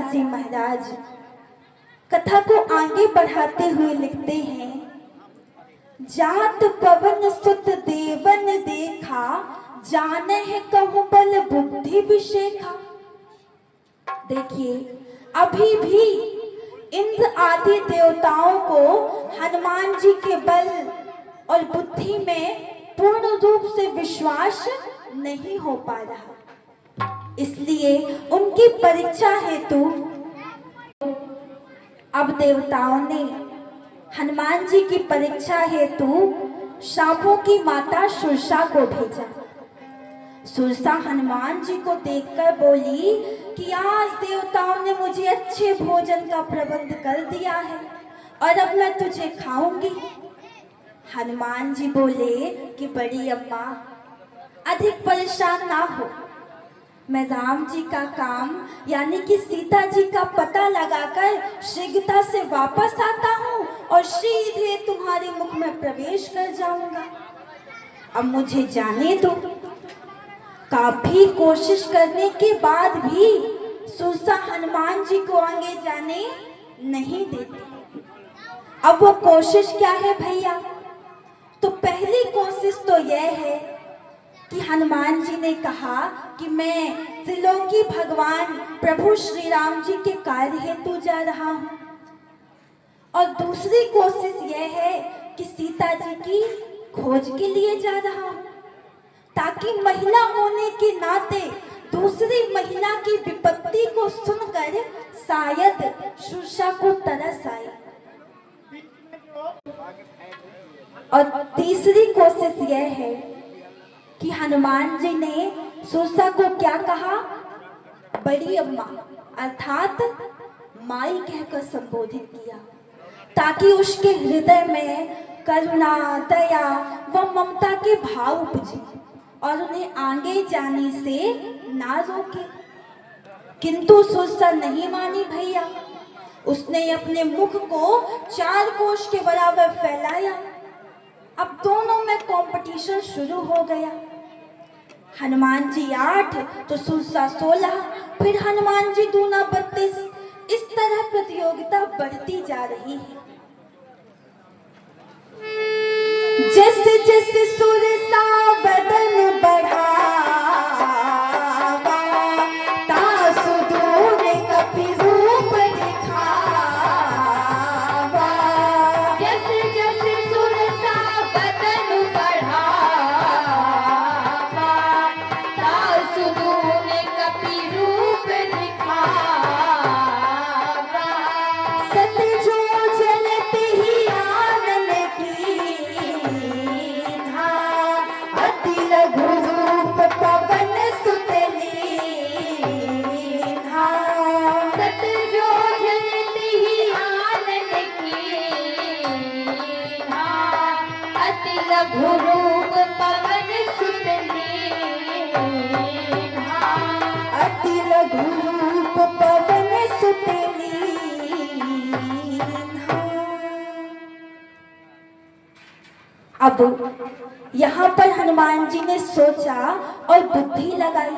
तुलसीदास जी महाराज कथा को आगे बढ़ाते हुए लिखते हैं, जात पवन सुत देवन देखा, जाने है कहूं बल बुद्धि विशेखा। देखिए, अभी भी इंद्र आदि देवताओं को हनुमान जी के बल और बुद्धि में पूर्ण रूप से विश्वास नहीं हो पा रहा, इसलिए उनकी परीक्षा हेतु अब देवताओं ने हनुमान जी की परीक्षा हेतु शापों की माता सुरसा को भेजा। सुरसा हनुमान जी को देखकर बोली कि आज देवताओं ने मुझे अच्छे भोजन का प्रबंध कर दिया है और अब मैं तुझे खाऊंगी। हनुमान जी बोले कि बड़ी अम्मा, अधिक परेशान ना हो, मैं राम जी का काम यानी कि सीता जी का पता लगाकर शीघ्रता से वापस आता हूँ और सीधे तुम्हारे मुख में प्रवेश कर जाऊंगा। अब मुझे जाने दो। काफी कोशिश करने के बाद भी सुरसा हनुमान जी को आगे जाने नहीं देती। अब वो कोशिश क्या है भैया? तो पहली कोशिश तो यह है कि हनुमान जी ने कहा कि मैं त्रिलोकी भगवान प्रभु श्री राम जी के कार्य हेतु जा रहा हूँ, और दूसरी कोशिश यह है कि सीता जी की खोज के लिए जा रहा हूँ, ताकि महिला होने के नाते दूसरी महिला की विपत्ति को सुनकर शायद सुरसा को तरस आए। और तीसरी कोशिश यह है कि हनुमान जी ने सुरसा को क्या कहा? बड़ी अम्मा अर्थात माई कहकर संबोधित किया, ताकि उसके हृदय में करुणा, दया व ममता के भाव उपजे और उन्हें आगे जाने से ना रोके। किंतु सुरसा नहीं मानी भैया। उसने अपने मुख को 4 कोस के बराबर फैलाया। अब दोनों में कंपटीशन शुरू हो गया। हनुमान जी 8 तो सुरसा 16, फिर हनुमान जी दूना 32। इस तरह प्रतियोगिता बढ़ती जा रही है। जैसे जैसे सुरसा बदन बढ़ावा, तासु दूने कपि रूप दिखावा। जैसे जैसे सुरसा बदन बढ़ावा, तासु दूने कपि रूप दिखावा। सत जो जलते ही आनन की धा, अति लघु रूप पवन सुत लीन्हा। सत जो जलते ही आनन कीन्हा, अति लघु रूप पवन सुत लीन्हा। अति लघु रूप पवन सुत लीन्हा। अब यहाँ पर हनुमान जी ने सोचा और बुद्धि लगाई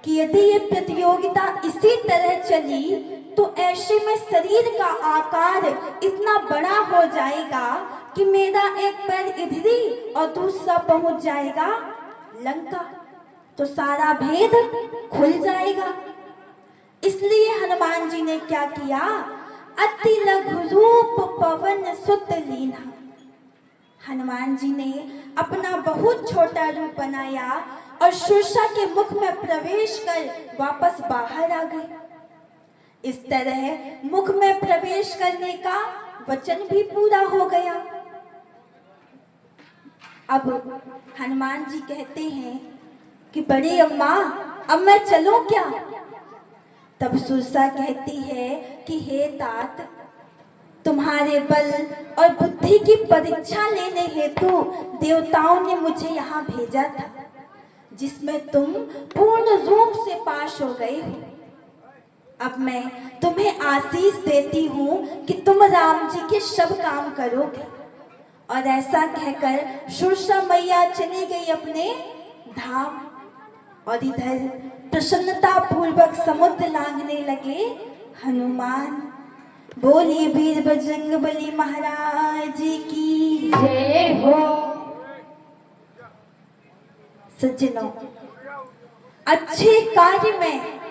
कि यदि ये प्रतियोगिता इसी तरह चली तो ऐसे में शरीर का आकार इतना बड़ा हो जाएगा कि मेरा एक पैर इधरी और दूसरा पहुंच जाएगा लंका, तो सारा भेद खुल जाएगा। इसलिए हनुमान जी ने क्या किया? अति लघु रूप पवन सुत लीन्हा। हनुमान जी ने अपना बहुत छोटा रूप बनाया और सुरसा के मुख में प्रवेश कर वापस बाहर आ गए। इस तरह मुख में प्रवेश करने का वचन भी पूरा हो गया। अब हनुमान जी कहते हैं कि बड़ी अम्मा, अब मैं चलूं क्या? तब सुरसा कहती है कि हे तात, तुम्हारे बल और बुद्धि की परीक्षा लेने हेतु देवताओं ने मुझे यहाँ भेजा था, जिसमें तुम पूर्ण रूप से पास हो गए हो। अब मैं तुम्हें आशीष देती हूँ कि तुम राम जी के सब काम करोगे। और ऐसा कहकर सुरसा मैया चली गई अपने धाम। और इधर प्रसन्नता पूर्वक समुद्र लांघने लगे हनुमान। बोलिए वीर बजरंगबली महाराज की जय हो। सज्जनों, अच्छे कार्य में